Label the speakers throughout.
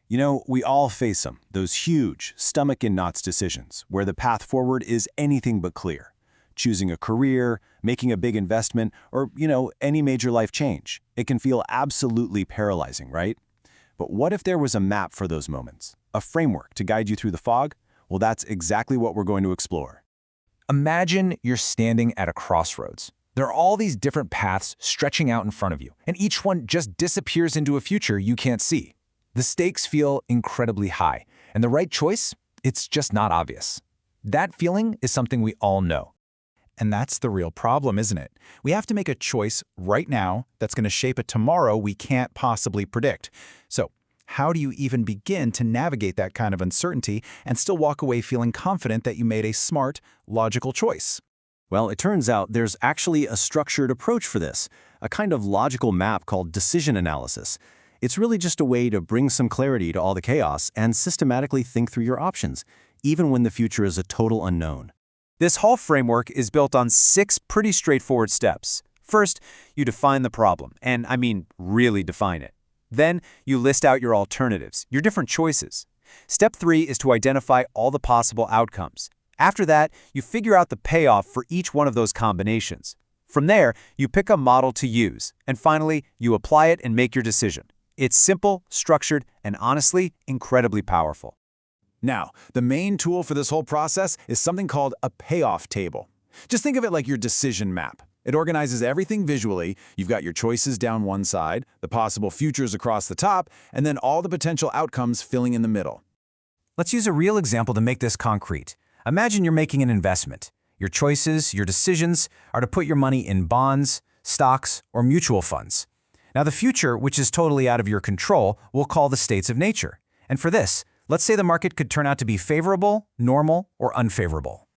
Speaker 1: You know, we all face them, those huge, stomach-in-knots decisions, where the path forward is anything but clear. Choosing a career, making a big investment, or, any major life change. It can feel absolutely paralyzing, right? But what if there was a map for those moments? A framework to guide you through the fog? Well, that's exactly what we're going to explore.
Speaker 2: Imagine you're standing at a crossroads. There are all these different paths stretching out in front of you, and each one just disappears into a future you can't see. The stakes feel incredibly high, and the right choice, it's just not obvious. That feeling is something we all know.
Speaker 3: And that's the real problem, isn't it? We have to make a choice right now that's going to shape a tomorrow we can't possibly predict. So, how do you even begin to navigate that kind of uncertainty and still walk away feeling confident that you made a smart, logical choice?
Speaker 1: Well, it turns out there's actually a structured approach for this, a kind of logical map called decision analysis. It's really just a way to bring some clarity to all the chaos and systematically think through your options, even when the future is a total unknown.
Speaker 4: This whole framework is built on 6 pretty straightforward steps. First, you define the problem, and I mean really define it. Then, you list out your alternatives, your different choices. Step 3 is to identify all the possible outcomes. After that, you figure out the payoff for each one of those combinations. From there, you pick a model to use, and finally, you apply it and make your decision. It's simple, structured, and honestly, incredibly powerful.
Speaker 3: Now, the main tool for this whole process is something called a payoff table. Just think of it like your decision map. It organizes everything visually. You've got your choices down one side, the possible futures across the top, and then all the potential outcomes filling in the middle.
Speaker 2: Let's use a real example to make this concrete. Imagine you're making an investment. Your choices, your decisions, are to put your money in bonds, stocks, or mutual funds. Now, the future, which is totally out of your control, we'll call the states of nature. And for this, let's say the market could turn out to be favorable, normal, or unfavorable.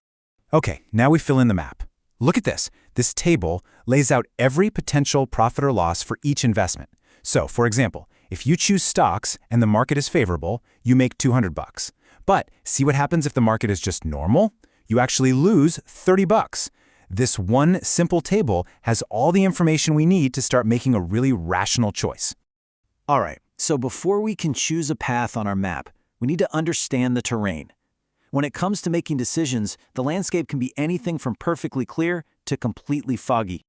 Speaker 2: Okay, now we fill in the map. Look at this. This table lays out every potential profit or loss for each investment. So, for example, if you choose stocks and the market is favorable, you make $200. But see what happens if the market is just normal? You actually lose $30. This one simple table has all the information we need to start making a really rational choice.
Speaker 5: All right, so before we can choose a path on our map, we need to understand the terrain. When it comes to making decisions, the landscape can be anything from perfectly clear to completely foggy.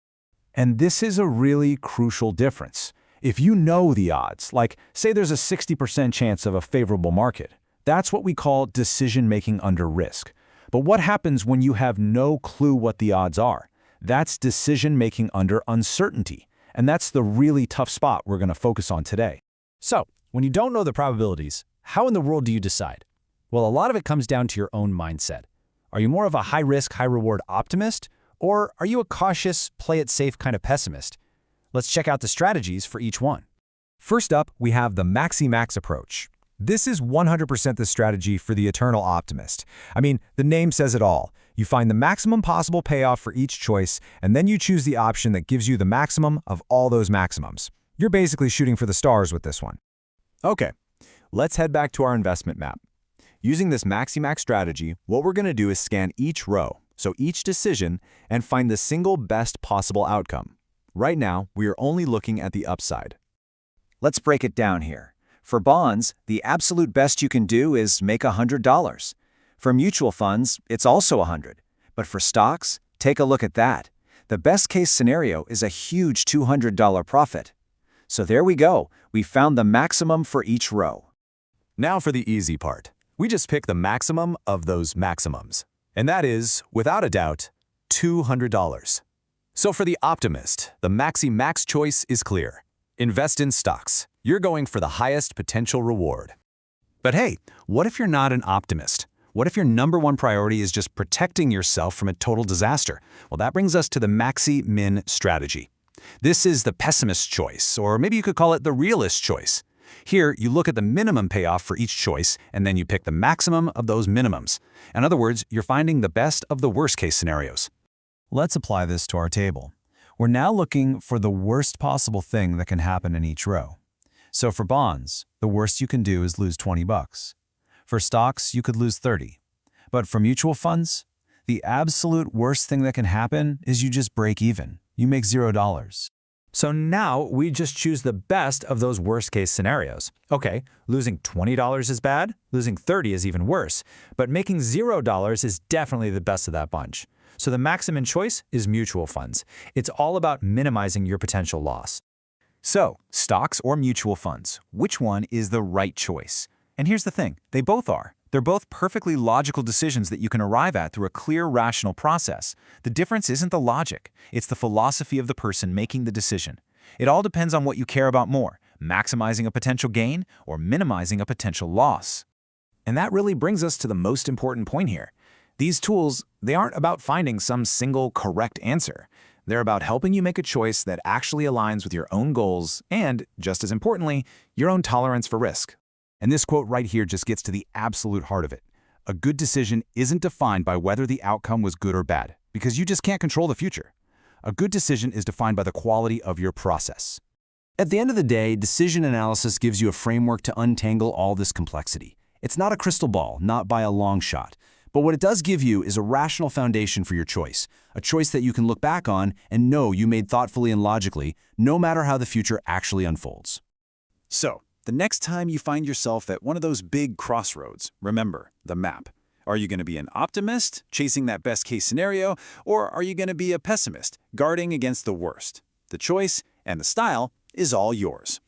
Speaker 2: And this is a really crucial difference. If you know the odds, like say there's a 60% chance of a favorable market, that's what we call decision-making under risk. But what happens when you have no clue what the odds are? That's decision-making under uncertainty. And that's the really tough spot we're going to focus on today.
Speaker 6: So, when you don't know the probabilities, how in the world do you decide? Well, a lot of it comes down to your own mindset. Are you more of a high-risk, high-reward optimist, or are you a cautious, play-it-safe kind of pessimist? Let's check out the strategies for each one.
Speaker 2: First up, we have the maxi-max approach. This is 100% the strategy for the eternal optimist. I mean, the name says it all. You find the maximum possible payoff for each choice, and then you choose the option that gives you the maximum of all those maximums. You're basically shooting for the stars with this one.
Speaker 1: Okay, let's head back to our investment map. Using this maxi-max strategy, what we're going to do is scan each row, so each decision, and find the single best possible outcome. Right now, we are only looking at the upside.
Speaker 5: Let's break it down here. For bonds, the absolute best you can do is make $100. For mutual funds, it's also $100. But for stocks, take a look at that. The best case scenario is a huge $200 profit. So there we go. We found the maximum for each row.
Speaker 1: Now for the easy part. We just pick the maximum of those maximums. And that is, without a doubt, $200. So for the optimist, the maxi-max choice is clear. Invest in stocks. You're going for the highest potential reward. But hey, what if you're not an optimist? What if your number one priority is just protecting yourself from a total disaster? Well, that brings us to the maxi-min strategy. This is the pessimist choice, or maybe you could call it the realist choice. Here, you look at the minimum payoff for each choice, and then you pick the maximum of those minimums. In other words, you're finding the best of the worst-case scenarios.
Speaker 6: Let's apply this to our table. We're now looking for the worst possible thing that can happen in each row. So for bonds, the worst you can do is lose $20. For stocks, you could lose $30. But for mutual funds, the absolute worst thing that can happen is you just break even. You make $0. So now we just choose the best of those worst-case scenarios. Okay, losing $20 is bad, losing $30 is even worse, but making $0 is definitely the best of that bunch. So the maximum choice is mutual funds. It's all about minimizing your potential loss.
Speaker 2: So, stocks or mutual funds, which one is the right choice? And here's the thing, they both are. They're both perfectly logical decisions that you can arrive at through a clear, rational process. The difference isn't the logic, it's the philosophy of the person making the decision. It all depends on what you care about more, maximizing a potential gain or minimizing a potential loss. And that really brings us to the most important point here. These tools, they aren't about finding some single correct answer. They're about helping you make a choice that actually aligns with your own goals and, just as importantly, your own tolerance for risk.
Speaker 7: And this quote right here just gets to the absolute heart of it. A good decision isn't defined by whether the outcome was good or bad, because you just can't control the future. A good decision is defined by the quality of your process.
Speaker 2: At the end of the day, decision analysis gives you a framework to untangle all this complexity. It's not a crystal ball, not by a long shot. But what it does give you is a rational foundation for your choice, a choice that you can look back on and know you made thoughtfully and logically, no matter how the future actually unfolds.
Speaker 3: So, the next time you find yourself at one of those big crossroads, remember the map. Are you going to be an optimist, chasing that best-case scenario, or are you going to be a pessimist, guarding against the worst? The choice and the style is all yours.